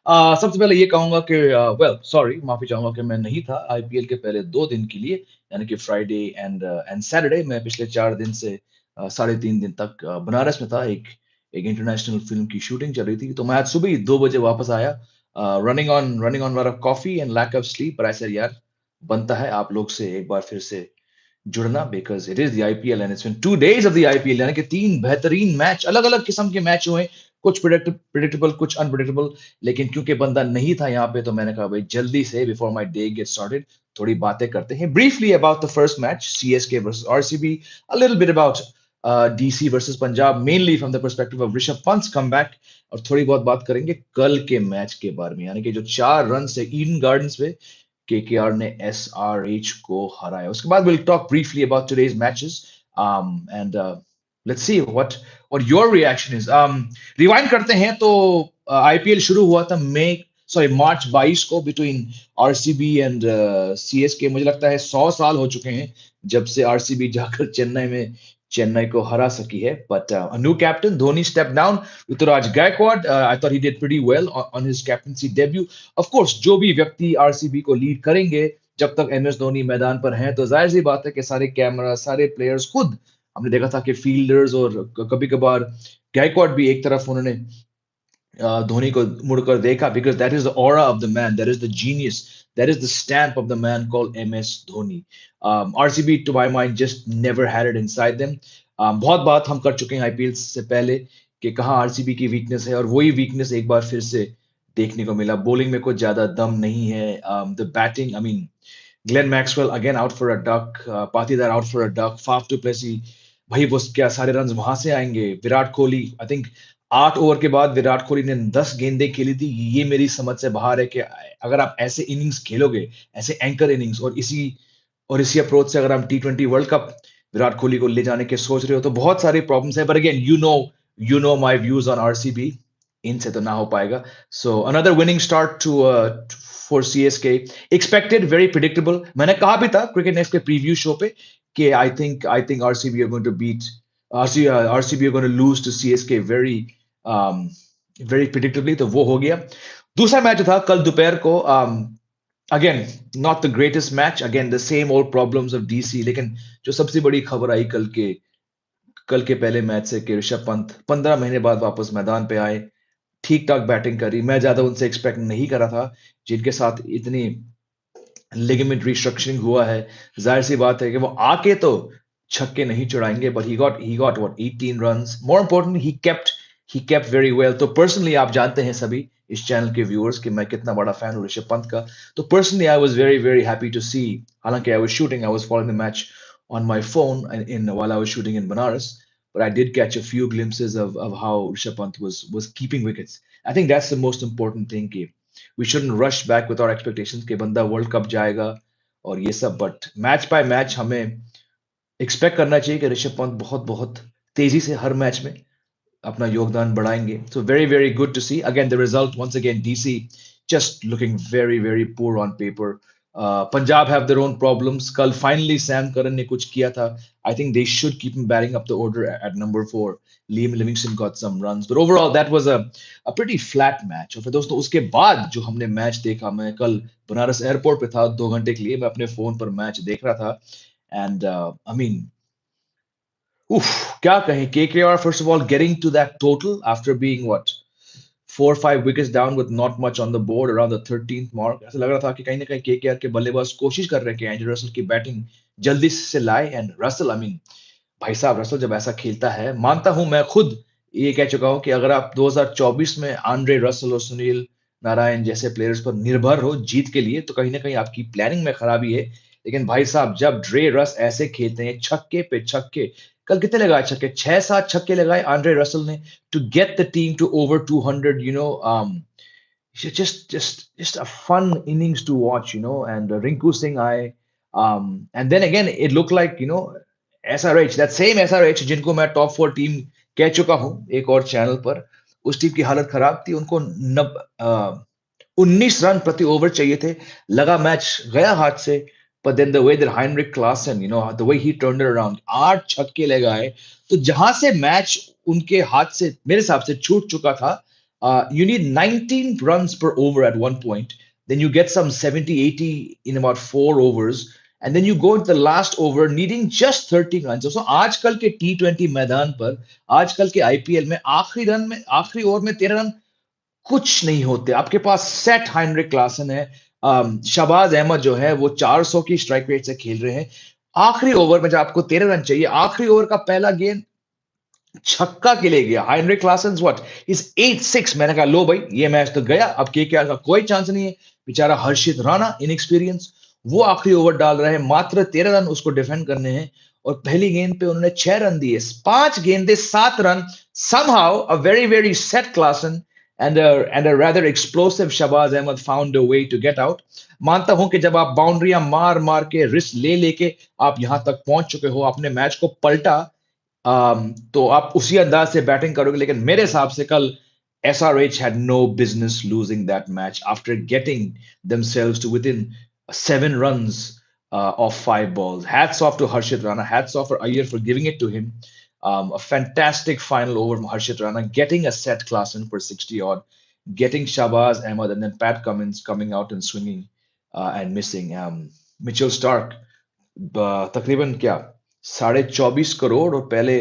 सबसे पहले ये कहूंगा कि वेल सॉरी माफी चाहूंगा कि मैं नहीं था आईपीएल के पहले 2 दिन के लिए, यानी कि फ्राइडे एंड सैटरडे। मैं पिछले 4 दिन से 3.5 दिन तक बनारस में था। एक एक इंटरनेशनल फिल्म की शूटिंग चल रही थी, तो मैं आज सुबह ही 2 बजे वापस आया, running on lot of coffee and lack of sleep. पर ऐसा यार बनता है आप लोग से एक बार फिर से जुड़ना, because it is the IPL and it's been 2 days of the IPL, यानी कि 3 बेहतरीन मैच, अलग अलग किस्म के मैच हुए। कुछ प्रिडिक्टेबल, कुछ अनप्रिडिक्टेबल। लेकिन क्योंकि बंदा नहीं था यहाँ पे, तो मैंने कहा भाई जल्दी से before my day get started थोड़ी बातें करते हैं briefly about the first match, CSK versus RCB, a little bit about DC versus Punjab, mainly from the perspective of Rishabh Pant comeback. और थोड़ी बहुत बात करेंगे कल के मैच के बारे में, यानी कि जो 4 रन से ईडन गार्डन्स पे केकेआर ने एसआरएच को हराया। उसके बाद will talk briefly about today's matches and let's see what your reaction is. Rewind करते हैं तो आईपीएल शुरू हुआ था मार्च 22 को बिटवीन आरसीबी एंड सीएसके। मुझे लगता है 100 साल हो चुके हैं जब से आरसीबी जाकर चेन्नई को हरा सकी है। But new captain Dhoni step down, Ruturaj Gaikwad, I thought he did pretty well on his captaincy debut. Of course जो भी व्यक्ति आरसीबी को लीड करेंगे, जब तक एमएस धोनी मैदान पर हैं, तो जाहिर सी बात है कि सारे कैमरा, सारे प्लेयर्स, खुद हमने देखा था कि फील्डर्स और कभी कभार गायकवाड भी एक तरफ उन्होंने धोनी को मुड़कर देखा, because that is the aura of the man, that is the genius, that is the stamp of the man called MS Dhoni. RCB to my mind just never had it inside them. बहुत बात हम कर चुके हैं IPL से पहले कि कहाँ आरसीबी की वीकनेस है, और वही वीकनेस एक बार फिर से देखने को मिला। बॉलिंग में कुछ ज्यादा दम नहीं है। The batting, I mean Glenn Maxwell again out for a duck, Patidar out for a duck, Faf du Plessis, भाई वो क्या सारे रन वहां से आएंगे। Virat Kohli, I think 8 over के बाद विराट कोहली ने 10 गेंदें खेली थी। ये मेरी समझ से बाहर है कि अगर आप ऐसे इनिंग्स खेलोगे, ऐसे एंकर इनिंग्स, और इसी अप्रोच से अगर हम टी20 वर्ल्ड कप विराट कोहली को ले जाने के सोच रहे हो, तो बहुत सारी प्रॉब्लम्स है। But again you know my views on RCB, इनसे तो ना हो पाएगा। So another winning start two for CSK, expected, very predictable. मैंने कहा भी था क्रिकेट नेक्स्ट के प्रीव्यू शो पे कि I think RCB are going to beat RCB are going to lose to CSK very very predictably, तो वो हो गया। दूसरा मैच था कल दोपहर को, again not the greatest match, again the same old problems of DC. लेकिन जो सबसे बड़ी खबर आई कल के पहले मैच से कि ऋषभ पंत 15 महीने बाद वापस मैदान पे आए, ठीक ठाक बैटिंग करी। मैं ज्यादा उनसे एक्सपेक्ट नहीं करा था, जिनके साथ इतनी लिगामेंट रिस्ट्रक्चरिंग हुआ है। जाहिर सी बात है कि वो आके तो छक्के नहीं चढ़ाएंगे, but he got what 18 runs. More importantly he kept very well. तो पर्सनली आप जानते हैं सभी इस चैनल के व्यूअर्स कि मैं कितना बड़ा फैन हूं ऋषभ पंत का। तो personally I was very very happy to see, हालांकि I was following the match on my phone in while I was shooting in Banaras, but I did catch a few glimpses of how Rishabh Pant was keeping wickets. I think that's the most important thing कि we shouldn't rush back with our expectations कि बंदा world cup जाएगा और ये सब, but match by match हमें expect करना चाहिए कि ऋषभ पंत बहुत बहुत तेजी से हर मैच में अपना योगदान बढ़ाएंगे। So very very good to see. Again the result once again DC just looking very very poor on paper. Punjab have their own problems. कल फाइनली सैम करन ने कुछ किया था। I think they should keep him batting up the order at number 4। Liam Livingstone got some runs, but overall that was a pretty flat match. और फिर दोस्तों उसके बाद जो हमने मैच देखा, मैं कल बनारस एयरपोर्ट पे था 2 घंटे के लिए, मैं अपने फोन पर मैच देख रहा था। एंड आई मीन Oof, क्या कहें, KKR first of all getting to that total after being what 4 or 5 wickets down with not much on the board around the 13th mark। ऐसा लग रहा था कि कहीं ना कहीं KKR के बल्लेबाज कोशिश कर रहे हैं कि एंड्रे रसल की बैटिंग जल्दी से लाए। एंड रसल, आई मीन भाई साहब, रसल जब ऐसा खेलता है, मानता हूं, मैं खुद ये कह चुका हूं कि अगर आप 2024 में आंद्रे रसल और सुनील नारायण जैसे प्लेयर्स पर निर्भर हो जीत के लिए, तो कहीं ना कहीं आपकी प्लानिंग में खराबी है। लेकिन भाई साहब जब ड्रे रस ऐसे खेलते हैं, छक्के पे छक्के, कल कितने लगाए छक्के, 6-7 छक्के लगाए आंद्रे रसल ने to get the team to over 200, just a fun innings to watch, and Rinku Singh, and then again it looked like, SRH, that same SRH जिनको मैं टॉप 4 टीम कह चुका हूं एक और चैनल पर, उस टीम की हालत खराब थी। उनको 19 रन प्रति ओवर चाहिए थे। लगा मैच गया हाथ से। but then the way that Heinrich Klaasen, the way he turned it around, 8 छक्के लगाए। तो जहां से मैच उनके हाथ से मेरे हिसाब से छूट चुका था, You need 19 runs per over at one point. Then you get some 70, 80 in about 4 overs. And then you go into the last over needing just 30 runs. So आजकल के T20 मैदान पर, आजकल के आईपीएल में आखिरी ओवर में 13 रन कुछ नहीं होते। आपके पास सेट हाइनरिक क्लासन है, शहबाज अहमद जो है वो 400 की स्ट्राइक रेट से खेल रहे हैं। आखिरी ओवर में जब आपको 13 रन चाहिए, आखिरी ओवर का पहला गेंद छक्का के लिए गया। Heinrich Klaasen what is 8-6। मैंने कहा लो भाई ये मैच तो गया, अब केकेआर का कोई चांस नहीं है। बेचारा हर्षित राणा इनएक्सपीरियंस, वो आखिरी ओवर डाल रहे हैं, मात्र 13 रन उसको डिफेंड करने हैं और पहली गेंद पे उन्होंने 6 रन दिए। 5 गेंदे 7 run. somehow a very very set Klassen and a rather explosive Shabazz Ahmed found a way to get out। मानता हूं कि जब आप बाउंड्रियां मार मार के रिस्क ले लेके आप यहां तक पहुंच चुके हो, अपने मैच को पलटा, तो आप उसी अंदाज से बैटिंग करोगे। लेकिन मेरे हिसाब से कल SRH had no business losing that match after getting themselves to within 7 runs of 5 balls. Hats off to Harshit Rana. Hats off for Iyer for giving it to him. A fantastic final over from Harshit Rana, getting a set class in for 60 odd, getting Shabazz Ahmed and then Pat Cummins coming out and swinging and missing. Mitchell Stark तकरीबन क्या 24.5 करोड़, और पहले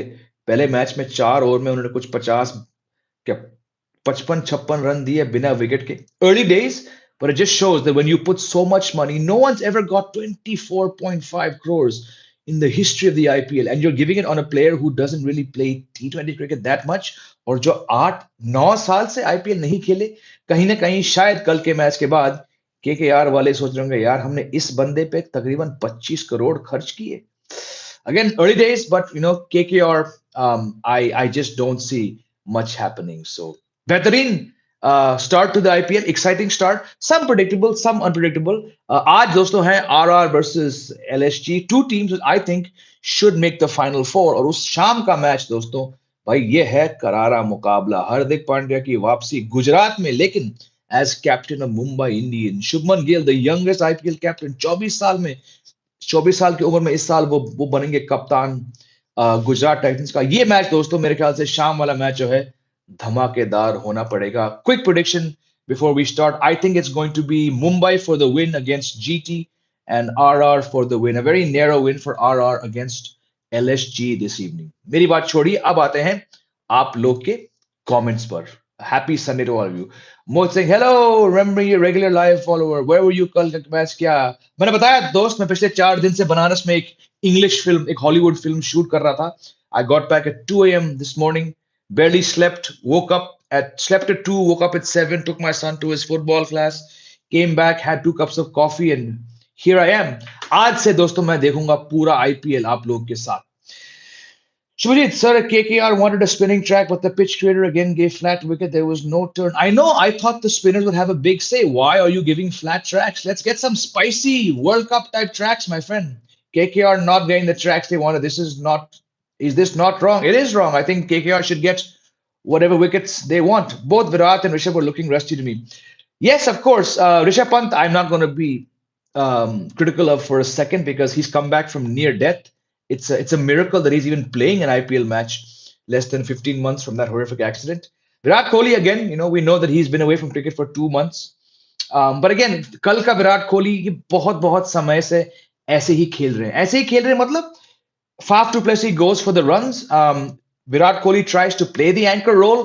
पहले match में 4 over में उन्होंने कुछ 50 क्या 55-56 रन दिए बिना विकेट के। Early days, but it just shows that when you put so much money, no one's ever got 24.5 crores in the history of the IPL, and you're giving it on a player who doesn't really play T20 cricket that much, और जो 8-9 साल से IPL नहीं खेले। कहीं ना कहीं शायद कल के मैच के बाद केकेआर वाले सोच रहे होंगे यार हमने इस बंदे पे तकरीबन 25 करोड़ खर्च किए। Again, early days, but KKR, I just don't see much happening. So, bettering start to the IPL, exciting start. Some predictable, some unpredictable. आज दोस्तों है RR versus LSG, two teams that I think should make the final four. और उस शाम का match दोस्तों भाई ये है करारा मुकाबला। हार्दिक पांड्या की वापसी गुजरात में, लेकिन as captain of Mumbai Indian. Shubman Gill, the youngest IPL captain, 24 साल में, 24 साल की उम्र में इस साल वो बनेंगे कप्तान गुजरात टाइटंस का। ये मैच दोस्तों मेरे ख्याल से शाम वाला मैच जो है धमाकेदार होना पड़ेगा। Quick prediction before we start, I think it's going to be Mumbai for the win against GT and RR for the win. A very narrow win for RR against LSG this evening. मेरी बात छोड़िए, अब आते हैं आप लोग के comments पर। Happy Sunday to all you. Mohit Singh, hello, remember your regular live follower, where were you कल का मैच? क्या मैंने बताया दोस्त, मैं पिछले 4 दिन से बनारस में एक इंग्लिश फिल्म, एक हॉलीवुड फिल्म शूट कर रहा था। I got back at 2 a.m. This morning, barely slept, slept at 2, woke up at 7, took my son to his football class, came back, had 2 cups of coffee and here I am। आज से दोस्तों मैं देखूंगा पूरा IPL आप लोग के साथ। Shubhajit, sir, KKR wanted a spinning track, but the pitch creator again gave flat wicket. There was no turn. I know, I thought the spinners would have a big say. Why are you giving flat tracks? Let's get some spicy World Cup type tracks, my friend. KKR not getting the tracks they wanted. Is this not wrong? It is wrong. I think KKR should get whatever wickets they want. Both Virat and Rishabh were looking rusty to me. Yes, of course. Rishabh Pant, I'm not going to be critical of for a second because he's come back from near death. It's a miracle that he's even playing an IPL match less than 15 months from that horrific accident. Virat Kohli, again, we know that he's been away from cricket for 2 months. But again, कल का विराट कोहली ये बहुत बहुत समय से ऐसे ही खेल रहे हैं, मतलब Faf du Plessis goes for the runs. Virat Kohli tries to play the anchor role,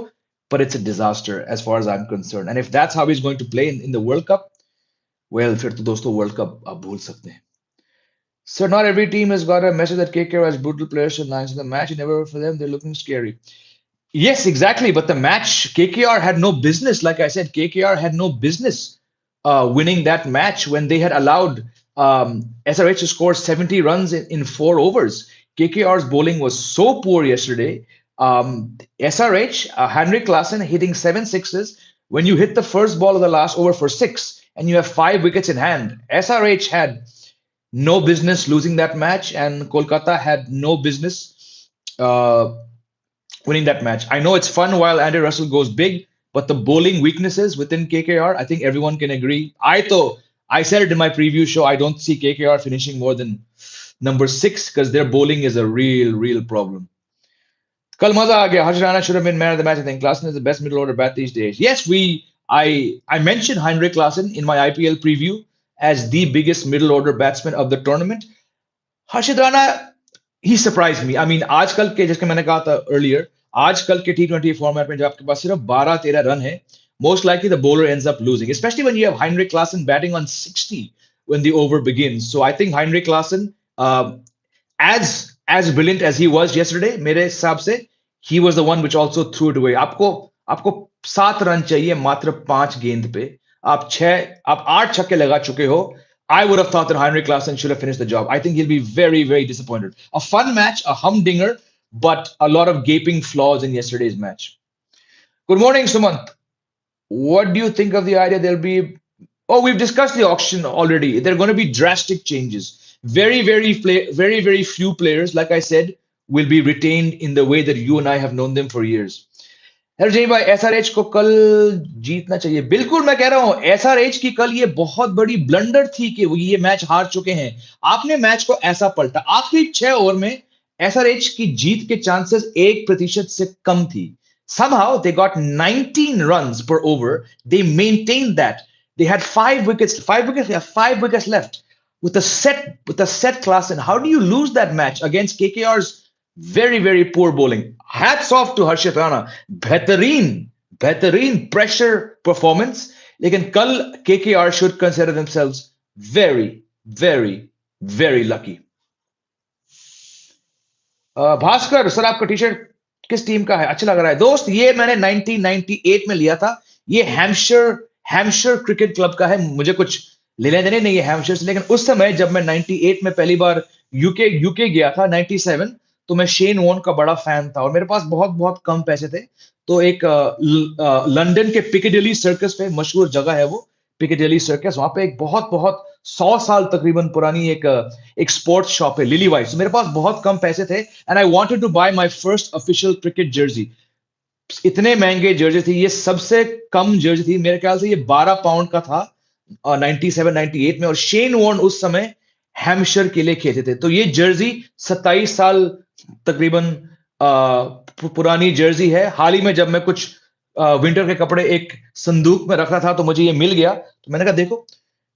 but it's a disaster as far as I'm concerned. And if that's how he's going to play in the World Cup, well, फिर तो दोस्तों World Cup आप भूल सकते हैं। So not every team has got a message that KKR has brutal players and lines in the match. Never for them, they're looking scary. Yes, exactly. But the match, KKR had no business. Like I said, KKR had no business winning that match when they had allowed SRH to score 70 runs in 4 overs. KKR's bowling was so poor yesterday. SRH, Henrik Klassen hitting 7 sixes. When you hit the first ball of the last over for 6 and you have 5 wickets in hand, SRH had no business losing that match, and Kolkata had no business winning that match. I know it's fun while Andy Russell goes big, but the bowling weaknesses within KKR, I think everyone can agree. I said it in my preview show, I don't see KKR finishing more than number 6 because their bowling is a real problem. कल मजा आ गया. Harsh Rana should have been man of the match. I think Klassen is the best middle order bat these days. Yes, I mentioned Heinrich Klassen in my IPL preview as the biggest middle order batsman of the tournament. Harshit Rana, he surprised me. I mean, आजकल के जैसे मैंने कहा था earlier, आजकल के T20 format में जब आपके पास सिर्फ 12-13 रन है, most likely the bowler ends up losing, especially when you have Heinrich Klassen batting on 60 when the over begins. So I think Heinrich Klassen, as brilliant as he was yesterday, मेरे हिसाब से he was the one which also threw it away. आपको आपको 7 run चाहिए मात्र 5 गेंद पे. आप 8 छक्के लगा चुके हो. I would have thought that Heinrich Klaassen should have finished the job. I think he'll be very, very disappointed. A fun match, a humdinger, but a lot of gaping flaws in yesterday's match. Good morning, Sumant. What do you think of the idea? There'll be. Oh, we've discussed the auction already. There are going to be drastic changes. Very, very few players, like I said, will be retained in the way that you and I have known them for years. जय भाई SRH को कल जीतना चाहिए. बिल्कुल मैं कह रहा हूं एसआरएच की कल ये बहुत बड़ी ब्लंडर थी कि वो ये मैच हार चुके हैं. आपने मैच को ऐसा पलटा. आखिरी 6 ओवर में एसआरएच की जीत के चांसेस 1% से कम थी. Somehow they got 19 runs per over. They maintained that. They had 5 wickets left with a set class. And how do you lose that match against KKR's very, very poor bowling? Hats off to Harshit Rana. बेहतरीन pressure performance. लेकिन कल KKR should consider themselves very, very, very lucky. Bhaskar sir, आपका T shirt किस team का है? अच्छा लग रहा है दोस्त. ये मैंने 1998 में लिया था. ये हैम्पशायर क्रिकेट क्लब का है. मुझे कुछ लेने देने नहीं है हैम्पशायर से, लेकिन उस समय जब मैं 98 में पहली बार यूके गया था 97, तो मैं शेन वॉर्न का बड़ा फैन था और मेरे पास बहुत बहुत कम पैसे थे. तो एक लंदन के पिकेडिली सर्कस पे, मशहूर जगह है वो पिकेडिली सर्कस, वहां पे एक बहुत बहुत 100 साल तकरीबन पुरानी एक स्पोर्ट्स शॉप है, लिली वाइट. मेरे पास बहुत कम पैसे थे and I wanted to buy my first official cricket jersey. इतने महंगे जर्सी थी. ये सबसे कम जर्सी थी, मेरे ख्याल से ये 12 पाउंड का था 97 98 में. और शेन वॉर्न उस समय हैम्पशायर के लिए खेलते थे. तो ये जर्सी 27 साल तकरीबन पुरानी जर्सी है. हाल ही में जब मैं कुछ विंटर के कपड़े एक संदूक में रखा था तो मुझे ये मिल गया. तो मैंने कहा देखो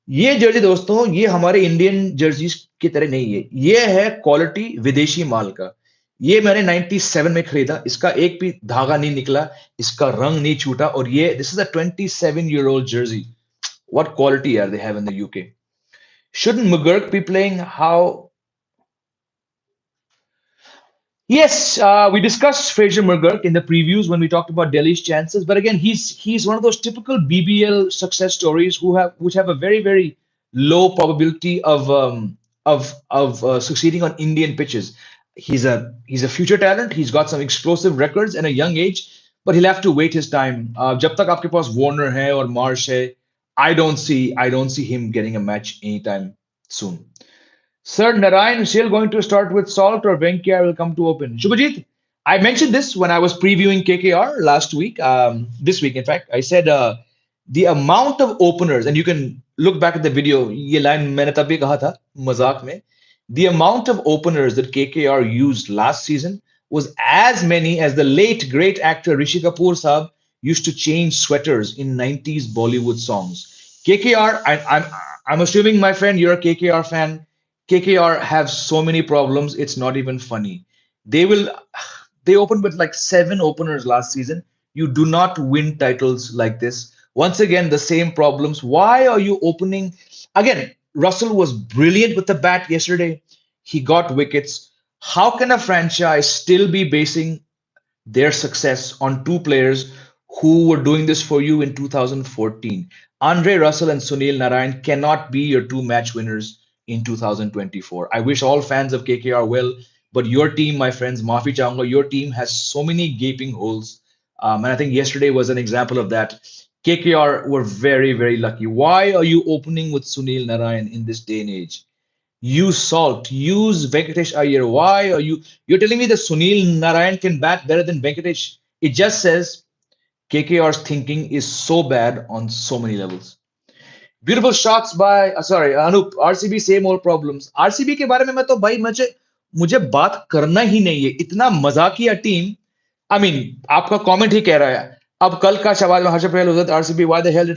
ये जर्सी दोस्तों, ये हमारे इंडियन जर्सी की तरह नहीं है. ये है क्वालिटी विदेशी माल का. ये मैंने 97 में खरीदा. इसका एक भी धागा नहीं निकला, इसका रंग नहीं छूटा. और ये this is a 27-year-old jersey. What quality are they have in the UK? Shouldn't McGurk be playing? How? Yes, we discussed Fraser McGurk in the previews when we talked about Delhi's chances. But again, he's one of those typical BBL success stories which have a very, very low probability of succeeding on Indian pitches. He's a future talent. He's got some explosive records and a young age, but he'll have to wait his time. जब तक आपके पास Warner है और Marsh है, I don't see him getting a match anytime soon. Sir, Narayan is still going to start with Salt or Venkia will come to open? Shubhajit, I mentioned this when I was previewing KKR last week. This week, in fact, I said the amount of openers, and you can look back at the video, ये line मैंने तब भी कहा था मजाक में. The amount of openers that KKR used last season was as many as the late great actor Rishi Kapoor Saab used to change sweaters in 90s Bollywood songs. KKR, I'm assuming, my friend, you're a KKR fan. KKR have so many problems, it's not even funny. They opened with like 7 openers last season. You do not win titles like this. Once again, the same problems. Why are you opening? Again, Russell was brilliant with the bat yesterday. He got wickets. How can a franchise still be basing their success on 2 players who were doing this for you in 2014? Andre Russell and Sunil Narayan cannot be your 2 match winners in 2024. I wish all fans of KKR well, but your team, my friends, Maafi Chahunga, your team has so many gaping holes. And I think yesterday was an example of that. KKR were very, very lucky. Why are you opening with Sunil Narayan in this day and age? Use Salt, use Venkatesh Iyer. Why are you're telling me that Sunil Narayan can bat better than Venkatesh? It just says KKR's thinking is so bad on so many levels. Beautiful shots by sorry Anup. RCB same old problems. RCB के बारे में मैं तो भाई मुझे बात करना ही नहीं है. इतना मजाकिया टीम. आई मीन आपका कमेंट ही कह रहा है। अब कल का सवाल में हर्षद पटेल उधर RCB why the hell.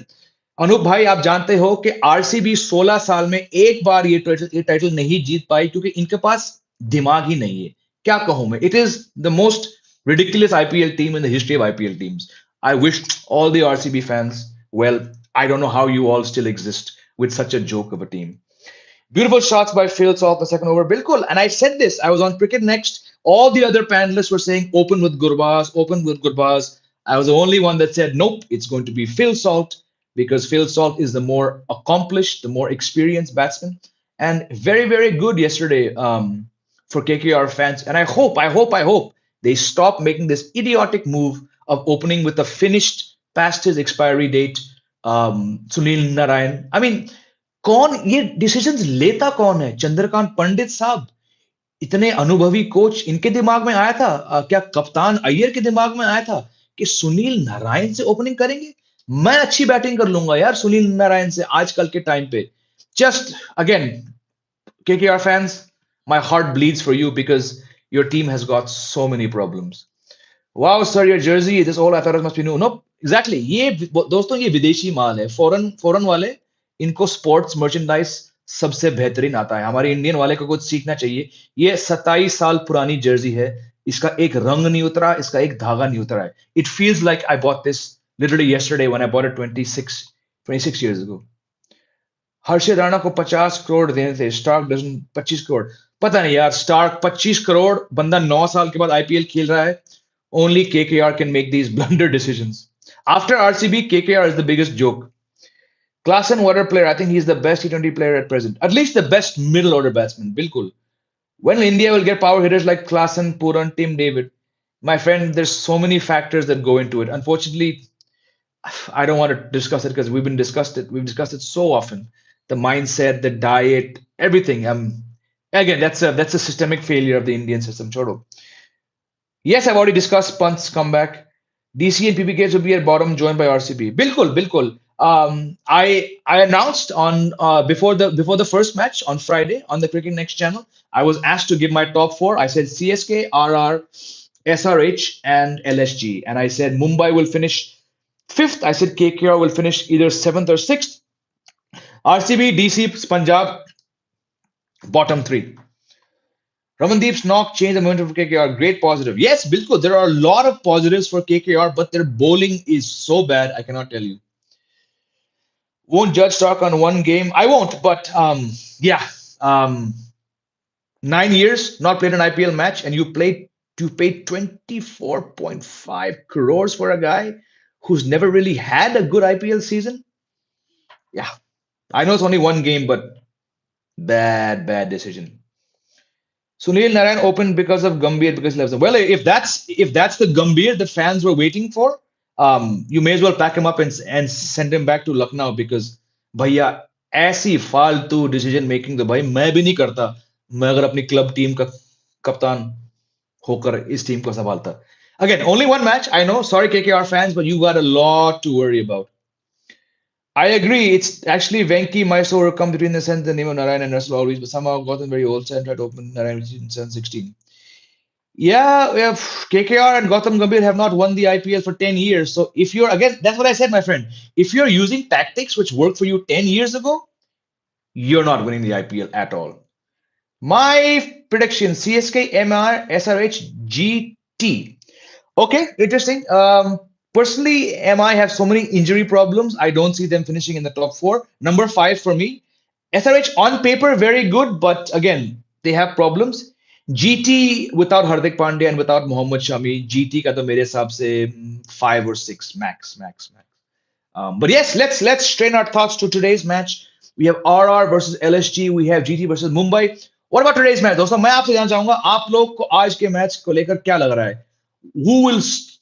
Anoop भाई आप जानते हो कि आरसीबी 16 साल में एक बार ये टाइटल नहीं जीत पाई क्योंकि इनके पास दिमाग ही नहीं है। क्या कहूं मैं, it is the most ridiculous IPL team in the history of IPL teams. I wish all the RCB fans well. I don't know how you all still exist with such a joke of a team. Beautiful shots by Fields off the second over. Bilkul. And I said this. I was on Cricket Next. All the other panelists were saying open with Gurbaz, open with Gurbaz. I was the only one that said nope, it's going to be Phil Salt because Phil Salt is the more accomplished, the more experienced batsman, and very, very good yesterday for KKR fans. And I hope they stop making this idiotic move of opening with a finished past his expiry date Sunil Narayan. I mean, कौन ये decisions लेता कौन है? चंद्रकांत पंडित साहब, इतने अनुभवी coach, इनके दिमाग में आया था? क्या कप्तान अय्यर के दिमाग में आया था कि सुनील नारायण से ओपनिंग करेंगे? मैं अच्छी बैटिंग कर लूंगा यार सुनील नारायण से आजकल के टाइम पे। Just again KKR fans, my heart bleeds for you because your team has got so many problems. Wow sir your Jersey this all I thought must be new. Know exactly, ये दोस्तों ये विदेशी माल है, foreign foreign वाले इनको sports merchandise सबसे बेहतरीन आता है। हमारे इंडियन वाले को कुछ सीखना चाहिए। ये 27 साल पुरानी जर्सी है, इसका एक रंग नहीं उतरा, इसका एक धागा नहीं उतरा है। It feels like I bought this literally yesterday when I bought it 26 years ago. Harshad Rana को 50 करोड़ देने थे, स्टार्क डजन 25 करोड़। पता नहीं यार, स्टार्क 25 करोड़, बंदा 9 साल के बाद आईपीएल खेल रहा है। Only KKR can make these blunder decisions. After RCB, KKR is the biggest joke. Klassen water player, I think he's the best T20 player at present. At least the best middle order batsman. Bilkul. When India will get power hitters like Klassen, Puran, Tim David, my friend, there's so many factors that go into it. Unfortunately, I don't want to discuss it because we've discussed it so often. The mindset, the diet, everything. Again, that's a systemic failure of the Indian system. Chodo. Yes, I've already discussed Pant's comeback. DC and PPKs will be at bottom, joined by RCB. Bilkul, bilkul. I announced on before the first match on Friday on the Cricket Next channel. I was asked to give my top four. I said CSK, RR, SRH, and LSG, and I said Mumbai will finish fifth. I said KKR will finish either seventh or sixth. RCB, DC, Punjab, bottom three. Ramandeep's knock changed the momentum for KKR. Great positive. Yes, Bilko, there are a lot of positives for KKR, but their bowling is so bad, I cannot tell you. Won't judge stock on one game. I won't, but yeah. 9 years, not played an IPL match, and you paid 24.5 crores for a guy who's never really had a good IPL season. Yeah. I know it's only one game, but bad decision. Sunil Narayan opened because of Gambhir because he loves him. Well, if that's the Gambhir the fans were waiting for, you may as well pack him up and send him back to Lucknow because भैया ऐसी फालतू decision making तो भाई मैं भी नहीं करता। मैं अगर अपनी क्लब टीम का कप्तान होकर इस टीम को संभालता। Again, only one match. I know. Sorry, KKR fans, but you got a lot to worry about. I agree. It's actually Venki Mysore come between the sense the name of Narayan and Russell always, but somehow gotten very old and tried to open Narayan in 2016. Yeah, KKR and Gautam Gambhir have not won the IPL for 10 years. So if you're again, that's what I said, my friend. If you're using tactics which worked for you 10 years ago, you're not winning the IPL at all. My prediction: CSK, MR, SRH, GT. Okay, interesting. Personally, MI have so many injury problems. I don't see them finishing in the top four. Number five for me. SRH on paper very good, but again they have problems. GT without Hardik Pandya and without Mohammad Shami, GT ka to mere hisab se 5 or 6 max. But yes, let's strain our thoughts to today's match. We have RR versus LSG. We have GT versus Mumbai. What about today's match, दोस्तों? मैं आपसे जानना चाहूंगा आप लोग को आज के मैच को लेकर क्या लग रहा है? Who will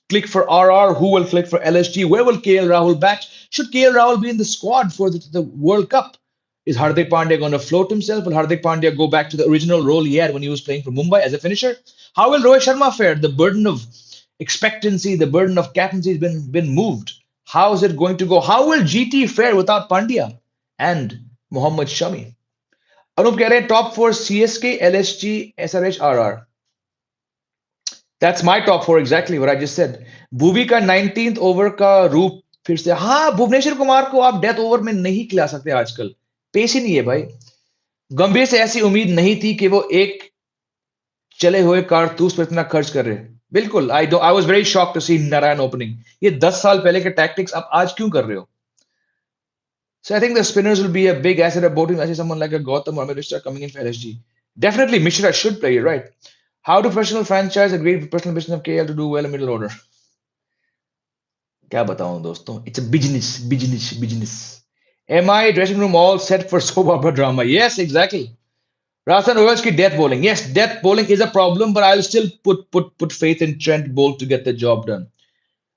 click for RR? Who will click for LSG? Where will KL Rahul bat? Should KL Rahul be in the squad for the World Cup? Is Hardik Pandya going to float himself? Will Hardik Pandya go back to the original role he had when he was playing for Mumbai as a finisher? How will Rohit Sharma fare? The burden of expectancy, the burden of captaincy has been moved. How is it going to go? How will GT fare without Pandya and Mohammad Shami? Anup कह रहे हैं top four CSK, LSG, SRH, RR. That's my top four exactly what I just said. Bhuvi का 19th over का रूप फिर से. हाँ, भुवनेश्वर कुमार को आप डेथ ओवर में नहीं खिला सकते आजकल. पेश ही नहीं है भाई. गंभीर से ऐसी उम्मीद नहीं थी कि वो एक चले हुए कारतूस पर इतना खर्च कर रहे हैं. बिल्कुल. I was very shocked to see Narine opening. ये 10 साल पहले के टैक्टिक्स आप आज क्यों कर रहे हो? So I think the spinners will be a big asset of boating. I see someone like a Gautam or Mishra coming in for LSG. Definitely Mishra should play, you're right. How do professional franchise agree with personal mission of KL to do well in middle order? क्या बताऊं दोस्तों? It's a business. Am I dressing room all set for soap opera drama? Yes, exactly. Rasan Royalski death bowling. Yes, death bowling is a problem, but I'll still put faith in Trent Bolt to get the job done.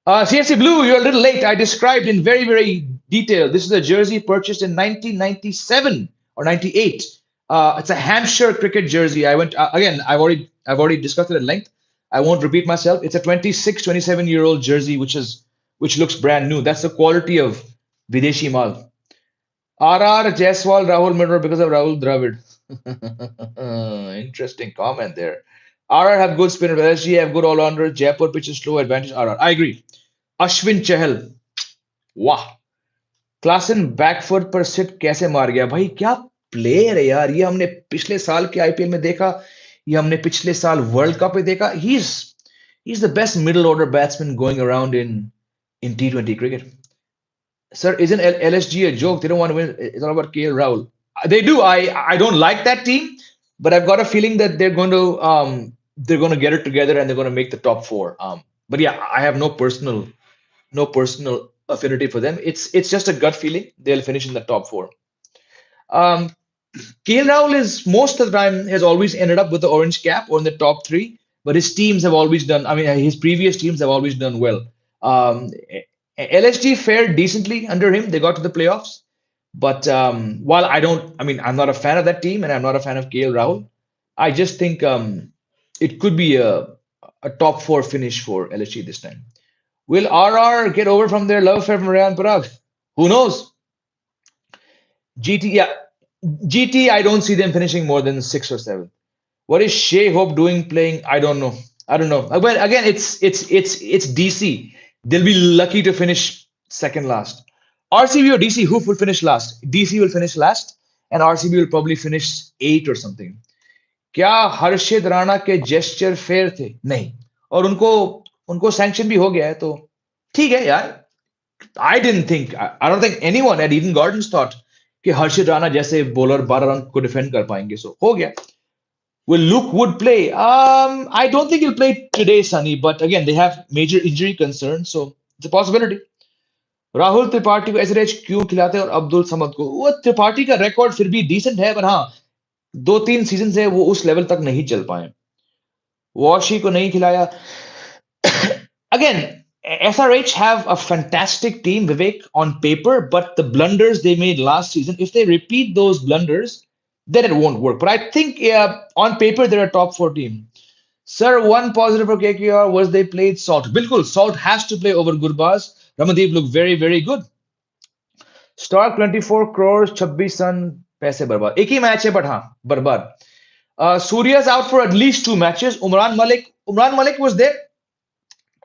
CFC Blue, you're a little late. I described in very detail. This is a jersey purchased in 1997 or 98. It's a Hampshire cricket jersey. I went again. I've already discussed it at length. I won't repeat myself. It's a 26, 27-year-old jersey, which looks brand new. That's the quality of Videshi Mal. RR Jaiswal Rahul Mirror because of Rahul Dravid. Interesting comment there. RR have good spinner. LSG have good all-rounder. Jaipur pitch is slow. Advantage RR. I agree. Ashwin चहल. वाह. Klaasen back foot पर seat कैसे मार गया भाई. क्या player है यार. ये हमने पिछले साल के आईपीएल में देखा. ये हमने पिछले साल वर्ल्ड कप में देखा. He's the best middle order batsman going around in T20 cricket. Sir, isn't LSG a joke? They don't want to win. It's all about KL Rahul. They do. I don't like that team, but I've got a feeling that they're going to get it together and they're going to make the top four. But yeah, I have no personal affinity for them. It's just a gut feeling. They'll finish in the top four. Um, KL Rahul is most of the time has always ended up with the orange cap or in the top three, but his teams have always done. I mean, his previous teams have always done well. Um, LSG fared decently under him. They got to the playoffs, but while I mean, I'm not a fan of that team, and I'm not a fan of KL Rahul. I just think it could be a top four finish for LSG this time. Will RR get over from their love affair from Rayan Parag? Who knows? GT, yeah, GT. I don't see them finishing more than six or seven. What is Shea Hope doing playing? I don't know. I don't know. Well, again, it's DC. They'll be lucky to finish second last. RCB or DC, who will finish last? DC will finish last, and RCB will probably finish eight or something. क्या हर्षित राणा के gesture fair थे? नहीं. और उनको उनको sanction भी हो गया है तो ठीक है यार. I don't think anyone at Eden Gardens thought कि हर्षित राणा जैसे बॉलर 12 रन को डिफेंड कर पाएंगे. सो हो गया. Will Luke Wood play? I don't think he'll play today, Sunny. But again, they have major injury concerns, so it's a possibility. Rahul Tripathi को SRH क्यों खिलाते हैं और अब्दुल समद को? वो त्रिपाठी का रिकॉर्ड फिर भी डिसेंट है, पर हाँ, 2-3 सीजन से वो उस लेवल तक नहीं चल पाए. वॉशी को नहीं खिलाया. Again, SRH have a fantastic team, Vivek, on paper, but the blunders they made last season, if they repeat those blunders, then it won't work. But I think on paper they're a top four team. Sir, one positive for KKR was they played Salt. Bilkul, Salt has to play over Gurbaz. Ramandeep looked very good. Stark 24 crores, 26 run, पैसे बर्बाद. एक ही match है, but हाँ, बर्बाद. Surya's out for at least 2 matches. Umran Malik was there.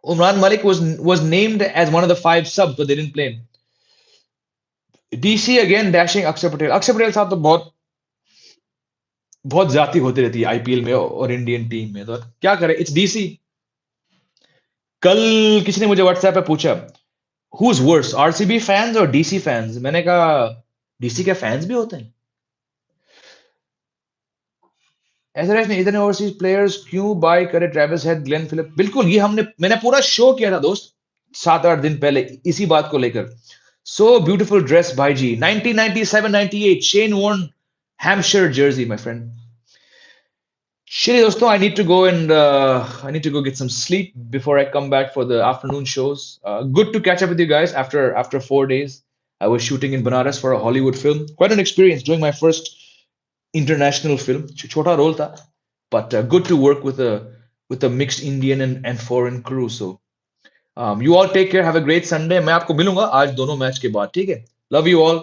Umran Malik was named as one of the 5 subs, but they didn't play him. DC again dashing Akshay Patel. Akshay Patel साहब तो बहुत बहुत जाती होती रहती है IPL में और इंडियन टीम में. तो क्या करें? It's DC. कल किसी ने मुझे व्हाट्सएप पे पूछा, who is worse, RCB fans और डीसी फैंस? मैंने कहा डीसी के फैंस भी होते हैं. एसआरएच ने इतने ओवरसीज प्लेयर्स क्यों बाय करे? Travis Head, Glenn Phillip. बिल्कुल, ये मैंने पूरा शो किया था दोस्त 7-8 दिन पहले इसी बात को लेकर. सो ब्यूटीफुल ड्रेस भाई जी. 1997-98 Shane Warne Hampshire jersey my friend. Shitty dosto, I need to go get some sleep before I come back for the afternoon shows. Good to catch up with you guys after 4 days. I was shooting in Banaras for a Hollywood film. Quite an experience doing my first international film. Chota role tha, but good to work with a mixed Indian and foreign crew. So you all take care. Have a great Sunday. मैं आपको मिलूंगा आज दोनों match के बाद. ठीक है? Love you all.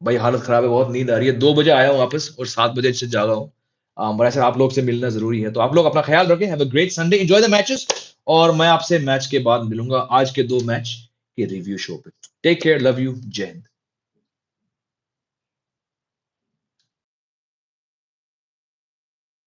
भाई हालत खराब है, बहुत नींद आ रही है. 2 बजे आया हूँ वापस और 7 बजे से जागा हूँ. वैसे आप लोग से मिलना ज़रूरी है। तो आप लोग अपना ख़्याल रखें, have a great Sunday, enjoy the matches और मैं आपसे मैच के बाद मिलूँगा आज के 2 मैच के रिव्यू शो पे। टेक केयर, लव यू, जय हिंद।